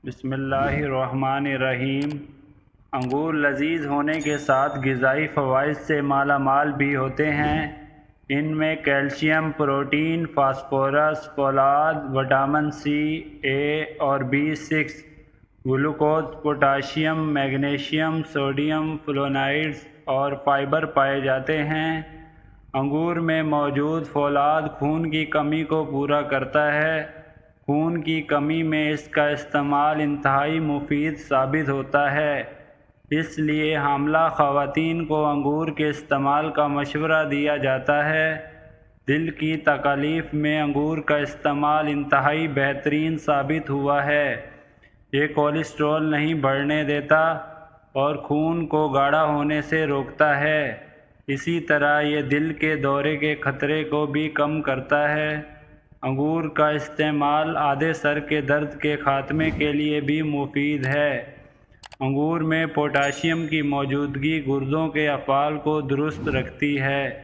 بسم اللہ الرحمن الرحیم۔ انگور لذیذ ہونے کے ساتھ غذائی فوائد سے مالا مال بھی ہوتے ہیں۔ ان میں کیلشیم، پروٹین، فاسفورس، فولاد، وٹامن سی، اے اور B6، glucose, potassium, magnesium, sodium, flavonoids اور فائبر پائے جاتے ہیں۔ انگور میں موجود فولاد خون کی کمی کو پورا کرتا ہے۔ خون کی کمی میں اس کا استعمال انتہائی مفید ثابت ہوتا ہے، اس لیے حاملہ خواتین کو انگور کے استعمال کا مشورہ دیا جاتا ہے۔ دل کی تکالیف میں انگور کا استعمال انتہائی بہترین ثابت ہوا ہے۔ یہ کولیسٹرول نہیں بڑھنے دیتا اور خون کو گاڑھا ہونے سے روکتا ہے۔ اسی طرح یہ دل کے دورے کے خطرے کو بھی کم کرتا ہے۔ انگور کا استعمال آدھے سر کے درد کے خاتمے کے لیے بھی مفید ہے۔ انگور میں پوٹاشیم کی موجودگی گردوں کے افعال کو درست رکھتی ہے۔